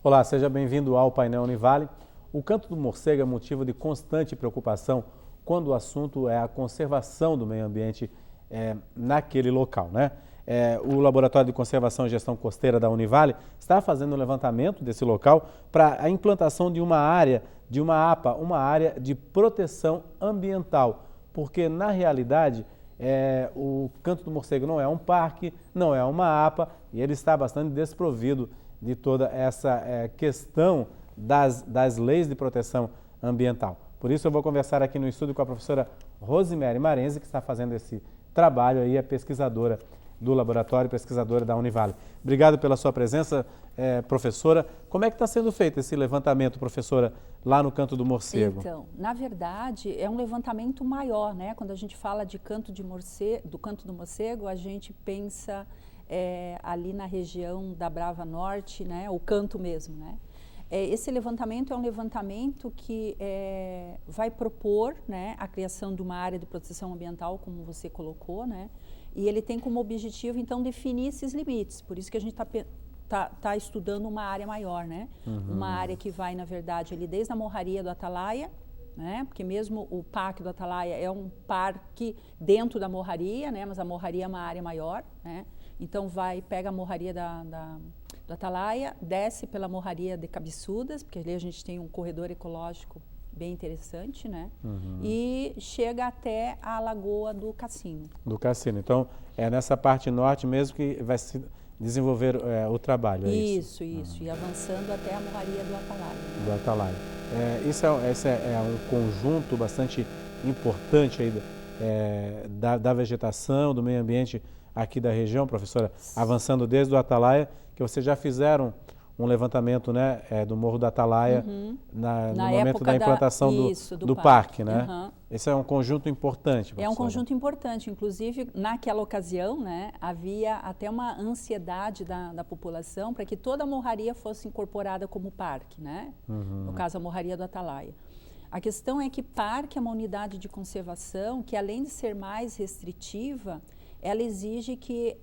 Olá, seja bem-vindo ao painel Univale. O canto do morcego é motivo de constante preocupação quando o assunto é a conservação do meio ambiente naquele local, né? O Laboratório de Conservação e Gestão Costeira da Univale está fazendo um levantamento desse local para a implantação de uma área, de uma APA, uma área de proteção ambiental, porque na realidade o Canto do Morcego não é um parque, não é uma APA e ele está bastante desprovido de toda essa questão das leis de proteção ambiental. Por isso eu vou conversar aqui no estúdio com a professora Rosemary Marenzi, que está fazendo esse trabalho aí, é pesquisadora do laboratório, pesquisadora da Univale. Obrigado pela sua presença, professora. Como é que está sendo feito esse levantamento, professora, lá no Canto do Morcego? Então, na verdade, é um levantamento maior, né? Quando a gente fala de do Canto do Morcego, a gente pensa ali na região da Brava Norte, né? O canto mesmo, né? Esse levantamento é um levantamento que vai propor, né, a criação de uma área de proteção ambiental, como você colocou, né? E ele tem como objetivo, então, definir esses limites. Por isso que a gente está estudando uma área maior, né? Uhum. Uma área que vai, na verdade, ali desde a Morraria do Atalaia, né? Porque mesmo o Parque do Atalaia é um parque dentro da Morraria, né? Mas a Morraria é uma área maior, né? Então, pega a Morraria do Atalaia, desce pela Morraria de Cabeçudas, porque ali a gente tem um corredor ecológico bem interessante, né? Uhum. E chega até a Lagoa do Cassino. Do Cassino. Então, é nessa parte norte mesmo que vai se desenvolver o trabalho, é isso? Isso. E avançando até a Morraria do Atalaia. Né? Do Atalaia. Esse é um conjunto bastante importante aí da vegetação, do meio ambiente aqui da região, professora, avançando desde o Atalaia, que vocês já fizeram um levantamento, né, do Morro do Atalaia, no momento da implantação do parque, né? Uhum. Esse é um conjunto importante, professora. É um conjunto importante, inclusive naquela ocasião, né, havia até uma ansiedade da população para que toda a Morraria fosse incorporada como parque, né? Uhum. No caso, a Morraria do Atalaia. A questão é que parque é uma unidade de conservação que, além de ser mais restritiva, ela exige que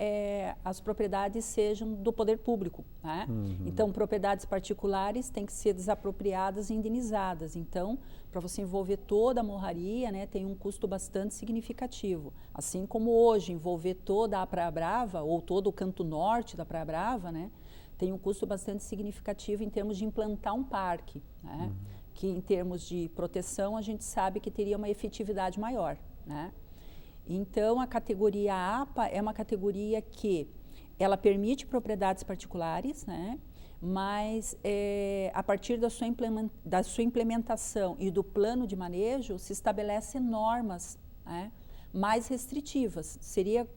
as propriedades sejam do poder público, né? Uhum. Então, propriedades particulares têm que ser desapropriadas e indenizadas. Então, para você envolver toda a Morraria, né, tem um custo bastante significativo. Assim como hoje, envolver toda a Praia Brava, ou todo o canto norte da Praia Brava, né, tem um custo bastante significativo em termos de implantar um parque, né? Que em termos de proteção, a gente sabe que teria uma efetividade maior, né? Então, a categoria APA é uma categoria que ela permite propriedades particulares, né? Mas a partir da sua implementação e do plano de manejo, se estabelecem normas, né, mais restritivas. Seria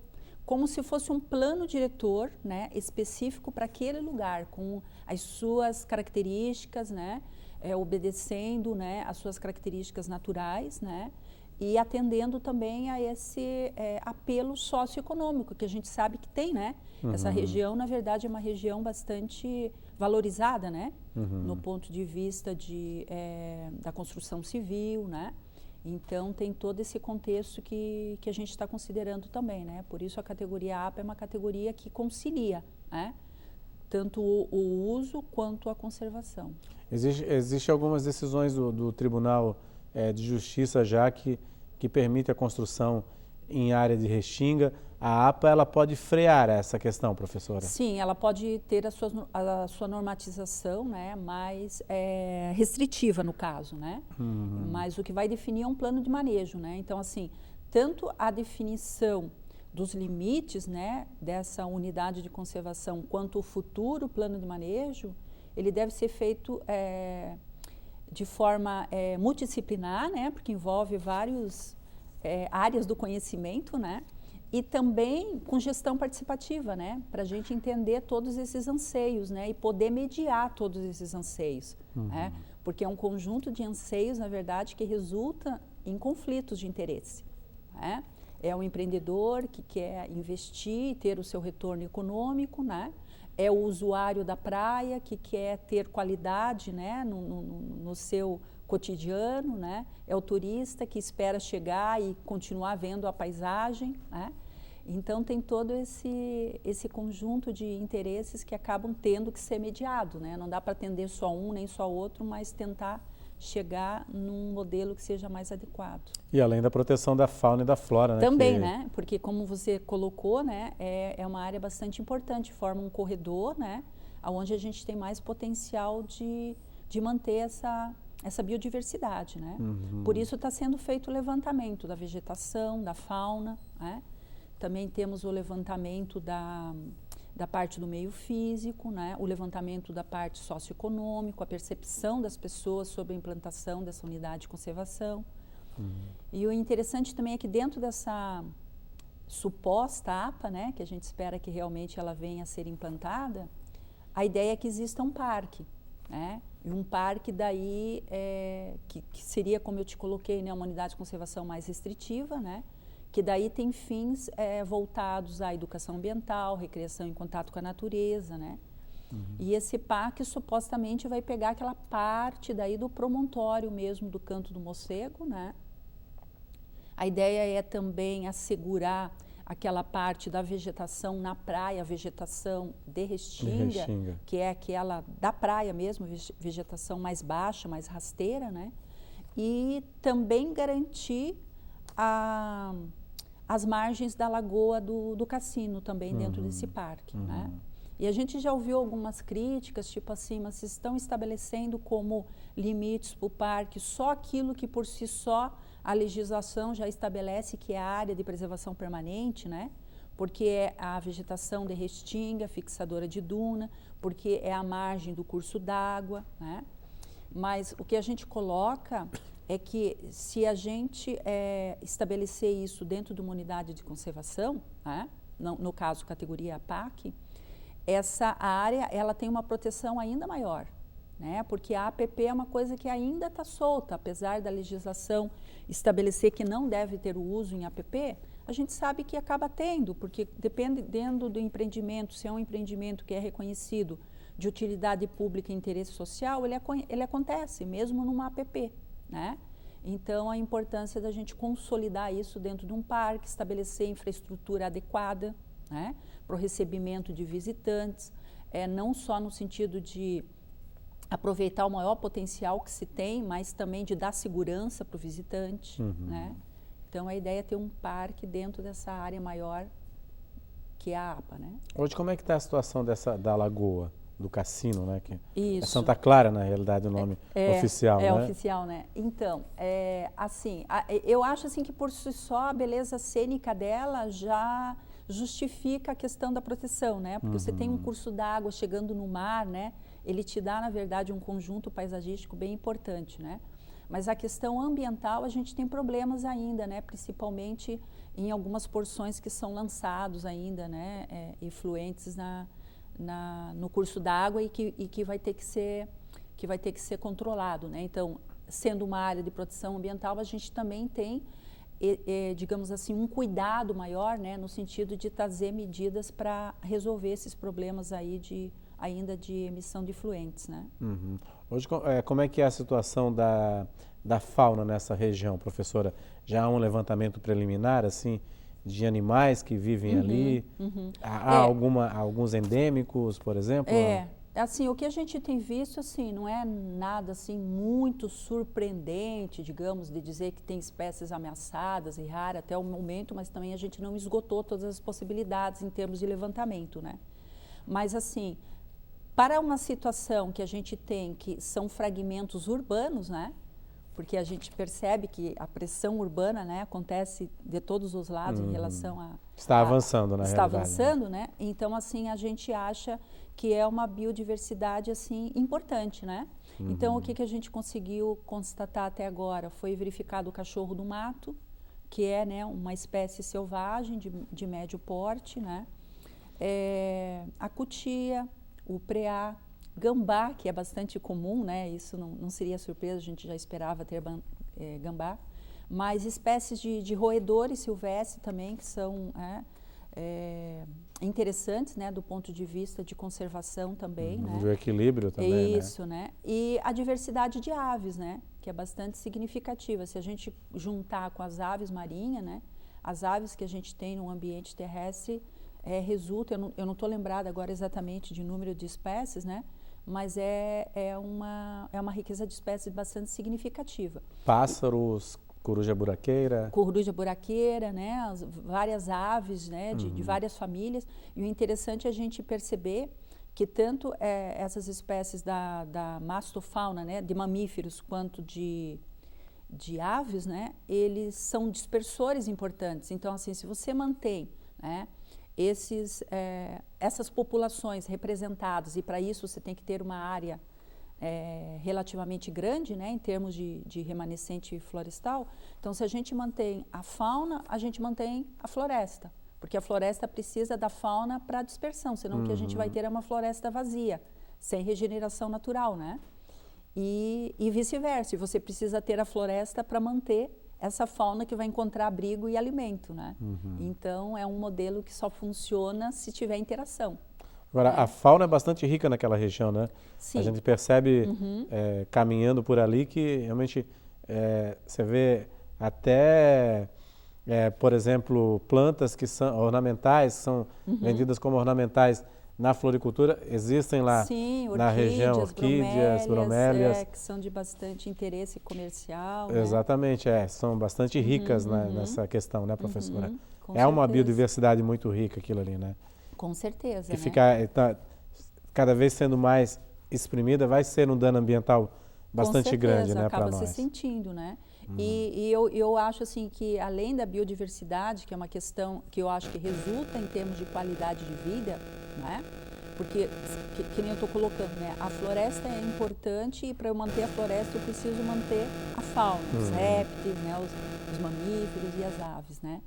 como se fosse um plano diretor, né, específico para aquele lugar, com as suas características, né, obedecendo, né, as suas características naturais, né? E atendendo também a esse apelo socioeconômico que a gente sabe que tem, né? Uhum. Essa região, na verdade, é uma região bastante valorizada, né? Uhum. No ponto de vista da construção civil, né? Então, tem todo esse contexto que a gente está considerando também, né? Por isso, a categoria APA é uma categoria que concilia, né, tanto o uso quanto a conservação. Existem algumas decisões do Tribunal de Justiça já que permite a construção em área de restinga. A APA, ela pode frear essa questão, professora? Sim, ela pode ter a sua normatização, né, mais restritiva no caso, né? Uhum. Mas o que vai definir é um plano de manejo, né? Então, assim, tanto a definição dos limites, né, dessa unidade de conservação, quanto o futuro plano de manejo, ele deve ser feito de forma multidisciplinar, né, porque envolve várias áreas do conhecimento, né, e também com gestão participativa, né, para a gente entender todos esses anseios, né, e poder mediar todos esses anseios, né, porque é um conjunto de anseios, na verdade, que resulta em conflitos de interesse, né. É o empreendedor que quer investir e ter o seu retorno econômico, né? É o usuário da praia que quer ter qualidade, né, no seu cotidiano, né? É o turista que espera chegar e continuar vendo a paisagem, né? Então tem todo esse conjunto de interesses que acabam tendo que ser mediado, né? Não dá para atender só um nem só outro, mas tentar chegar num modelo que seja mais adequado. E além da proteção da fauna e da flora, né? Também, né? Porque como você colocou, né? É uma área bastante importante, forma um corredor, né? Onde a gente tem mais potencial de manter essa biodiversidade, né? Por isso está sendo feito o levantamento da vegetação, da fauna, né? Também temos o levantamento da parte do meio físico, né? O levantamento da parte socioeconômica, a percepção das pessoas sobre a implantação dessa unidade de conservação. E o interessante também é que dentro dessa suposta APA, né, que a gente espera que realmente ela venha a ser implantada, a ideia é que exista um parque, né? E um parque daí que seria, como eu te coloquei, né, uma unidade de conservação mais restritiva, né? Que daí tem fins voltados à educação ambiental, recreação em contato com a natureza, né? E esse parque supostamente vai pegar aquela parte daí do promontório mesmo do Canto do Morcego, né? A ideia é também assegurar aquela parte da vegetação na praia, a vegetação de Restinga, que é aquela da praia mesmo, vegetação mais baixa, mais rasteira, né? E também garantir as margens da Lagoa do Cassino também dentro desse parque, né? E a gente já ouviu algumas críticas, tipo assim, mas vocês estão estabelecendo como limites para o parque só aquilo que por si só a legislação já estabelece, que é a área de preservação permanente, né? Porque é a vegetação de restinga, fixadora de duna, porque é a margem do curso d'água, né? Mas o que a gente coloca é que se a gente estabelecer isso dentro de uma unidade de conservação, né? No caso categoria PAC, essa área ela tem uma proteção ainda maior, né? Porque a APP é uma coisa que ainda está solta, apesar da legislação estabelecer que não deve ter o uso em APP, a gente sabe que acaba tendo, porque dependendo do empreendimento, se é um empreendimento que é reconhecido de utilidade pública e interesse social, ele acontece mesmo numa APP, né? Então, a importância da gente consolidar isso dentro de um parque, estabelecer infraestrutura adequada, né, para o recebimento de visitantes, não só no sentido de aproveitar o maior potencial que se tem, mas também de dar segurança para o visitante, né? Então, a ideia é ter um parque dentro dessa área maior que é a APA, né? Hoje, como é que está a situação da lagoa, do cassino, né? Que Isso. É Santa Clara, na realidade, o nome oficial, né? É oficial, né? Então, assim, eu acho assim que por si só a beleza cênica dela já justifica a questão da proteção, né? Porque você tem um curso d'água chegando no mar, né? Ele te dá, na verdade, um conjunto paisagístico bem importante, né? Mas a questão ambiental, a gente tem problemas ainda, né? Principalmente em algumas porções que são lançados ainda, né? Efluentes no curso d'água e que vai ter que ser controlado, né? Então, sendo uma área de proteção ambiental, a gente também tem, digamos assim, um cuidado maior, né? No sentido de trazer medidas para resolver esses problemas aí ainda de emissão de efluentes, né? Hoje, como é que é a situação da fauna nessa região, professora? Já há um levantamento preliminar, assim, de animais que vivem ali? Há alguns endêmicos, por exemplo? Assim, o que a gente tem visto, assim, não é nada, assim, muito surpreendente, digamos, de dizer que tem espécies ameaçadas e raras até o momento, mas também a gente não esgotou todas as possibilidades em termos de levantamento, né? Mas, assim, para uma situação que a gente tem, que são fragmentos urbanos, né? Porque a gente percebe que a pressão urbana, né, acontece de todos os lados em relação a... Está avançando, na Está realidade. avançando, né? Então, assim, a gente acha que é uma biodiversidade, assim, importante, né? Então, o que a gente conseguiu constatar até agora? Foi verificado o cachorro do mato, que é, né, uma espécie selvagem de médio porte, né? A cutia, o preá, gambá, que é bastante comum, né? Isso não seria surpresa, a gente já esperava ter gambá, mas espécies de roedores silvestres também, que são interessantes, né? Do ponto de vista de conservação também, né? Do equilíbrio também, Isso, né? E a diversidade de aves, né? Que é bastante significativa. Se a gente juntar com as aves marinhas, né? as aves que a gente tem no ambiente terrestre resulta, eu não estou lembrada agora exatamente de número de espécies, né? Mas é uma riqueza de espécies bastante significativa. Pássaros, coruja buraqueira. Coruja buraqueira, né? Várias aves, né? De várias famílias. E o interessante é a gente perceber que tanto essas espécies da mastofauna, né? De mamíferos, quanto de aves, né? Eles são dispersores importantes. Então, assim, se você mantém, né? Essas populações representadas, e para isso você tem que ter uma área relativamente grande, né, em termos de remanescente florestal. Então, se a gente mantém a fauna, a gente mantém a floresta, porque a floresta precisa da fauna para dispersão, senão o que a gente vai ter é uma floresta vazia, sem regeneração natural, né? E vice-versa, você precisa ter a floresta para manter essa fauna que vai encontrar abrigo e alimento, né? Então, é um modelo que só funciona se tiver interação. Agora, a fauna é bastante rica naquela região, né? Sim. A gente percebe, caminhando por ali, que realmente você vê até, por exemplo, plantas que são ornamentais, são vendidas como ornamentais na floricultura, existem lá. Sim, na região, orquídeas, bromélias. Que são de bastante interesse comercial. Exatamente, são bastante ricas nessa questão, né, professora? Com uma certeza. Biodiversidade muito rica aquilo ali, né? Com certeza, Que né? fica cada vez sendo mais exprimida, vai ser um dano ambiental bastante grande, né, para nós. Acaba se sentindo, né? E eu acho assim que além da biodiversidade, que é uma questão que eu acho que resulta em termos de qualidade de vida, né? Porque, que nem eu estou colocando, né? A floresta é importante e para eu manter a floresta eu preciso manter a fauna, os répteis, né? Os mamíferos e as aves, né?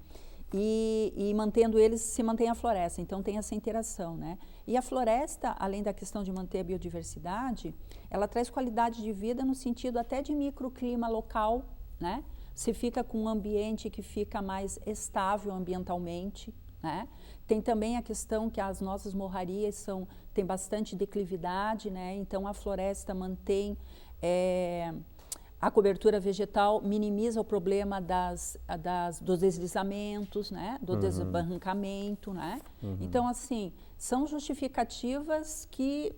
E mantendo eles, se mantém a floresta, então tem essa interação, né? E a floresta, além da questão de manter a biodiversidade, ela traz qualidade de vida no sentido até de microclima local, né? Você fica com um ambiente que fica mais estável ambientalmente, né? Tem também a questão que as nossas morrarias têm bastante declividade, né? Então a floresta mantém a cobertura vegetal, minimiza o problema dos deslizamentos, né? Do desbarrancamento, né? Então, assim, são justificativas que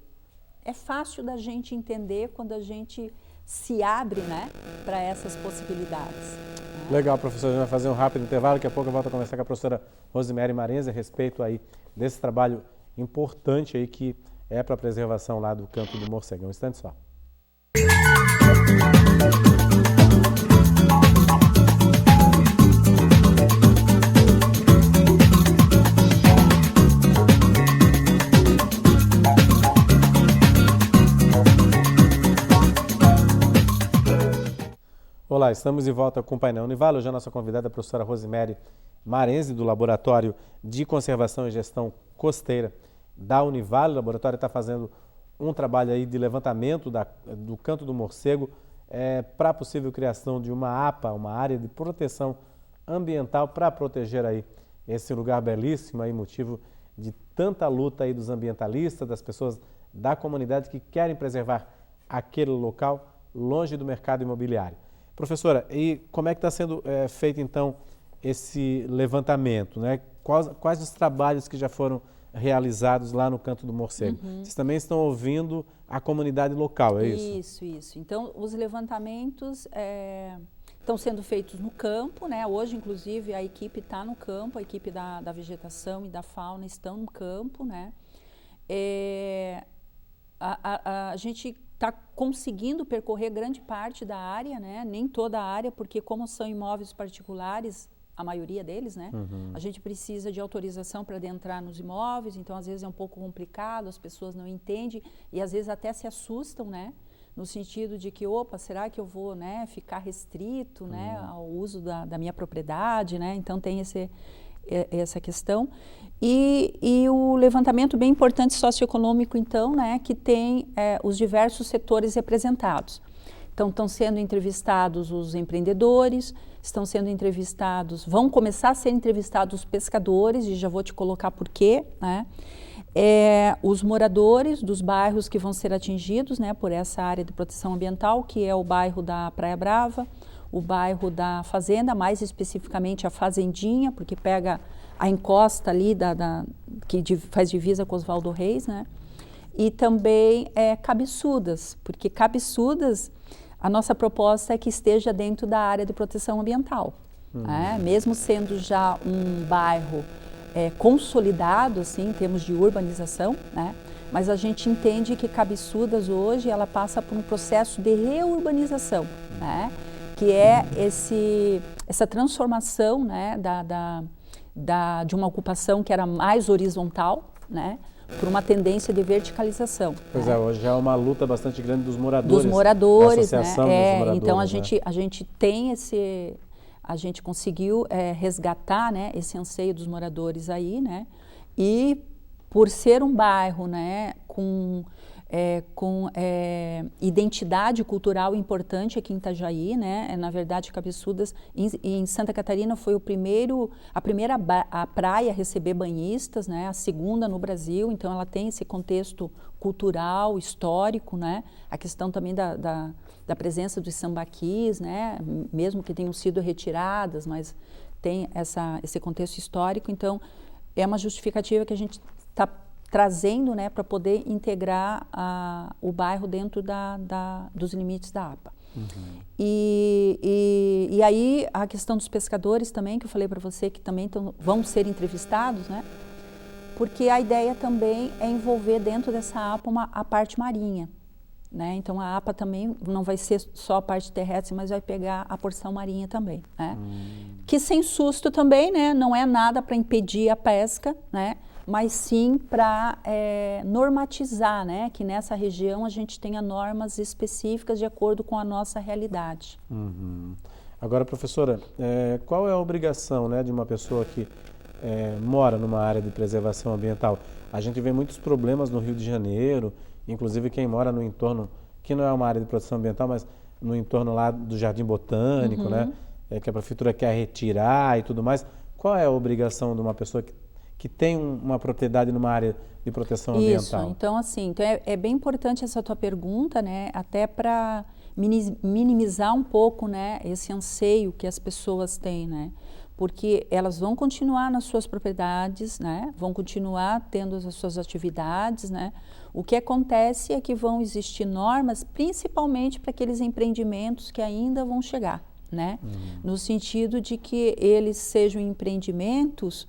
é fácil da gente entender quando a gente se abre, né, para essas possibilidades. Legal, professor, a gente vai fazer um rápido intervalo, daqui a pouco eu volto a conversar com a professora Rosemary Marenzi a respeito aí desse trabalho importante aí que é para a preservação lá do Canto do Morcego. Um instante só. Olá, estamos de volta com o Painel Univale. Hoje a nossa convidada é a professora Rosemary Marenzi, do Laboratório de Conservação e Gestão Costeira da Univale. O laboratório está fazendo um trabalho aí de levantamento do Canto do Morcego para a possível criação de uma APA, uma área de proteção ambiental para proteger aí esse lugar belíssimo, aí, motivo de tanta luta aí dos ambientalistas, das pessoas da comunidade que querem preservar aquele local longe do mercado imobiliário. Professora, e como é que está sendo feito, então, esse levantamento, né? Quais os trabalhos que já foram realizados lá no Canto do Morcego? Vocês também estão ouvindo a comunidade local, é isso? Isso. Então, os levantamentos estão sendo feitos no campo, né? Hoje, inclusive, a equipe está no campo, a equipe da vegetação e da fauna estão no campo, né? A gente está conseguindo percorrer grande parte da área, né? Nem toda a área, porque como são imóveis particulares, a maioria deles, né? A gente precisa de autorização para adentrar nos imóveis, então às vezes é um pouco complicado, as pessoas não entendem e às vezes até se assustam, né? No sentido de que, opa, será que eu vou, né, ficar restrito, né, ao uso da minha propriedade, né? Então tem essa questão. E o levantamento bem importante socioeconômico, então, né, que tem os diversos setores representados. Então, estão sendo entrevistados os empreendedores, estão sendo entrevistados, vão começar a ser entrevistados os pescadores, e já vou te colocar por quê, né? Os moradores dos bairros que vão ser atingidos, né, por essa área de proteção ambiental, que é o bairro da Praia Brava, o bairro da Fazenda, mais especificamente a Fazendinha, porque pega a encosta ali que faz divisa com Oswaldo Reis, né? E também Cabeçudas, porque Cabeçudas, a nossa proposta é que esteja dentro da área de proteção ambiental. Mesmo sendo já um bairro consolidado, assim, em termos de urbanização, né? Mas a gente entende que Cabeçudas hoje ela passa por um processo de reurbanização, né? Que é essa transformação, né, de uma ocupação que era mais horizontal, né, por uma tendência de verticalização. Pois né? Hoje é uma luta bastante grande dos moradores. Dos moradores, da associação né? Dos moradores, Então né? a gente tem a gente conseguiu resgatar, né, esse anseio dos moradores aí, né? E por ser um bairro, né, com identidade cultural importante aqui em Itajaí, né? Na verdade, Cabeçudas, em Santa Catarina, foi a primeira praia a receber banhistas, né? A segunda no Brasil, então ela tem esse contexto cultural, histórico, né? A questão também da presença dos sambaquis, né? Mesmo que tenham sido retiradas, mas tem esse contexto histórico, então é uma justificativa que a gente está trazendo, né, para poder integrar o bairro dentro dos limites da APA. E aí a questão dos pescadores também, que eu falei para você, que também vão ser entrevistados, né, porque a ideia também é envolver dentro dessa APA a parte marinha. Né? Então a APA também não vai ser só a parte terrestre, mas vai pegar a porção marinha também. Né? Que sem susto também, né, não é nada para impedir a pesca, né, mas sim para normatizar, né, que nessa região a gente tenha normas específicas de acordo com a nossa realidade. Agora, professora, qual é a obrigação, né, de uma pessoa que mora numa área de preservação ambiental? A gente vê muitos problemas no Rio de Janeiro, inclusive quem mora no entorno, que não é uma área de proteção ambiental, mas no entorno lá do Jardim Botânico, né, que a prefeitura quer retirar e tudo mais. Qual é a obrigação de uma pessoa que tem uma propriedade numa área de proteção ambiental? Isso, então assim, então é bem importante essa tua pergunta, né, até para minimizar um pouco, né, esse anseio que as pessoas têm, né, porque elas vão continuar nas suas propriedades, né, vão continuar tendo as suas atividades, né. O que acontece é que vão existir normas, principalmente para aqueles empreendimentos que ainda vão chegar, né, no sentido de que eles sejam empreendimentos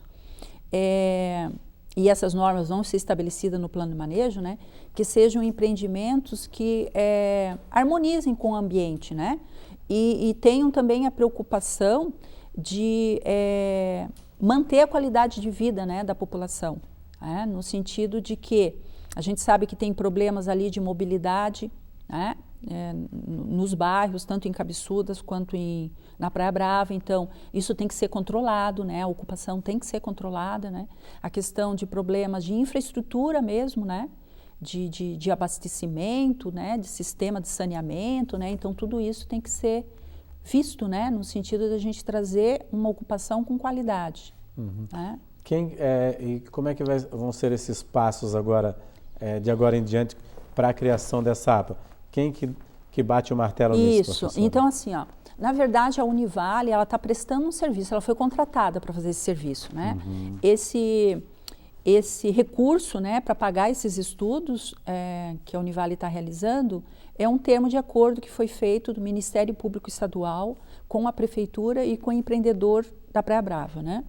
e essas normas vão ser estabelecidas no plano de manejo, né, que sejam empreendimentos que harmonizem com o ambiente, né, e tenham também a preocupação de manter a qualidade de vida, né, da população, né, no sentido de que a gente sabe que tem problemas ali de mobilidade, né, nos bairros, tanto em Cabeçudas quanto na Praia Brava, então isso tem que ser controlado, né? A ocupação tem que ser controlada, né? A questão de problemas de infraestrutura mesmo, né? De abastecimento, né? De sistema de saneamento, né? Então tudo isso tem que ser visto, né? No sentido de a gente trazer uma ocupação com qualidade. Né? E como é que vão ser esses passos agora, de agora em diante, para a criação dessa APA? Quem que bate o martelo nisso, Isso, professora? então assim, ó, na verdade a Univale, ela está prestando um serviço, ela foi contratada para fazer esse serviço, né? Esse recurso, né, para pagar esses estudos que a Univale está realizando, é um termo de acordo que foi feito do Ministério Público Estadual com a Prefeitura e com o empreendedor da Praia Brava, né?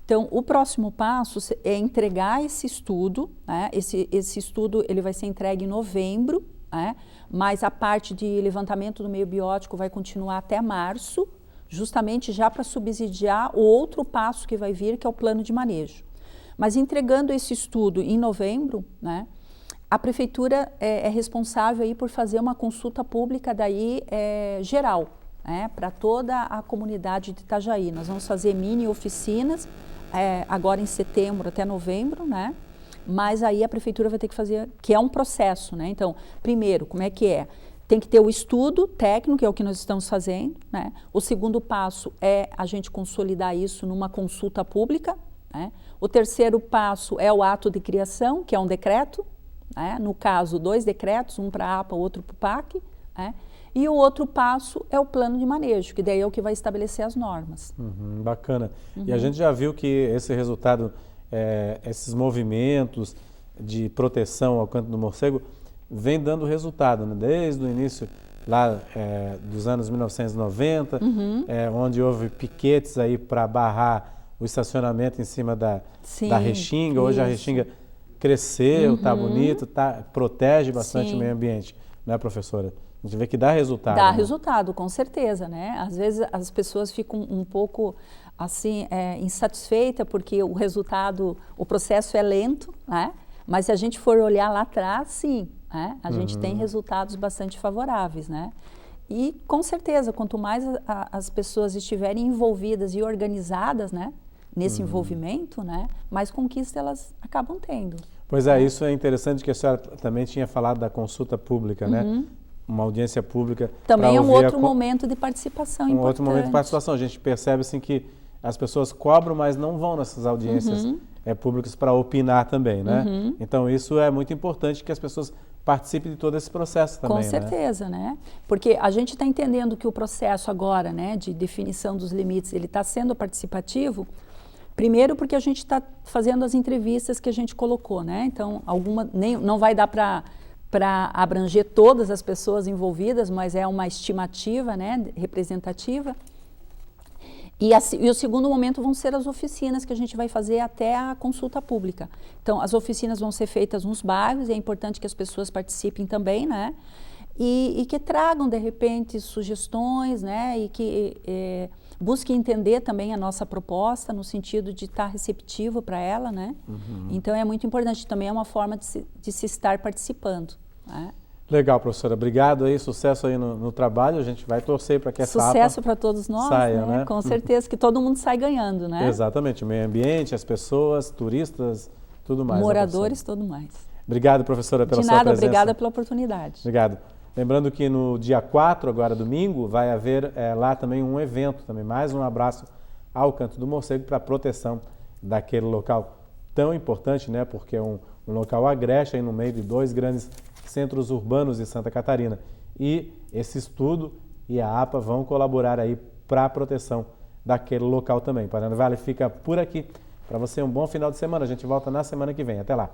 Então, o próximo passo é entregar esse estudo, né? Esse estudo ele vai ser entregue em novembro, né? Mas a parte de levantamento do meio biótico vai continuar até março, justamente já para subsidiar o outro passo que vai vir, que é o plano de manejo. Mas entregando esse estudo em novembro, né, a Prefeitura é responsável aí por fazer uma consulta pública daí geral, né, para toda a comunidade de Itajaí. Nós vamos fazer mini oficinas agora em setembro até novembro, né? Mas aí a Prefeitura vai ter que fazer, que é um processo, né? Então, primeiro, como é que é? Tem que ter o estudo técnico, que é o que nós estamos fazendo, né? O segundo passo é a gente consolidar isso numa consulta pública, né? O terceiro passo é o ato de criação, que é um decreto, né? No caso, 2 decretos, um para a APA, outro para o PAC, né? E o outro passo é o plano de manejo, que daí é o que vai estabelecer as normas. Bacana. E a gente já viu que esse resultado, esses movimentos de proteção ao canto do morcego, vem dando resultado, né? Desde o início lá dos anos 1990, onde houve piquetes aí para barrar o estacionamento em cima da Restinga. Hoje a Restinga cresceu, está bonito, protege bastante o meio ambiente, né, professora? A gente vê que dá resultado. Dá né? resultado, com certeza, né? Às vezes as pessoas ficam um pouco assim insatisfeitas porque o resultado, o processo é lento, né? Mas se a gente for olhar lá atrás, sim, né? A gente tem resultados bastante favoráveis, né? E com certeza, quanto mais as pessoas estiverem envolvidas e organizadas, né? Nesse envolvimento, né? Mais conquista elas acabam tendo. Pois é, isso é interessante que a senhora também tinha falado da consulta pública, né? Uma audiência pública. Também é um outro momento de participação importante. Um outro momento de participação. A gente percebe assim que as pessoas cobram, mas não vão nessas audiências públicas para opinar também, né? Então isso é muito importante que as pessoas participem de todo esse processo também, Com certeza, né? Porque a gente está entendendo que o processo agora, né, de definição dos limites, ele está sendo participativo. Primeiro porque a gente está fazendo as entrevistas que a gente colocou, né? Então não vai dar para abranger todas as pessoas envolvidas, mas é uma estimativa, né, representativa. E o segundo momento vão ser as oficinas que a gente vai fazer até a consulta pública. Então, as oficinas vão ser feitas nos bairros, e é importante que as pessoas participem também, né? E que tragam, de repente, sugestões, né? E que busquem entender também a nossa proposta, no sentido de estar receptivo para ela, né? Então, é muito importante, também é uma forma de se estar participando, né? Legal, professora. Obrigado aí, sucesso aí no trabalho. A gente vai torcer para que essa sucesso para todos nós, saia, né? Com certeza, que todo mundo sai ganhando, né? Exatamente, o meio ambiente, as pessoas, turistas, tudo mais. Moradores, tudo mais. Obrigado, professora, pela sua presença. De nada, obrigada pela oportunidade. Obrigado. Lembrando que no dia 4, agora domingo, vai haver lá também um evento, também mais um abraço ao Canto do Morcego para a proteção daquele local tão importante, né? Porque é um local agreste aí no meio de 2 grandes centros urbanos de Santa Catarina. E esse estudo e a APA vão colaborar aí para a proteção daquele local também. Paraná Vale fica por aqui. Para você um bom final de semana. A gente volta na semana que vem. Até lá.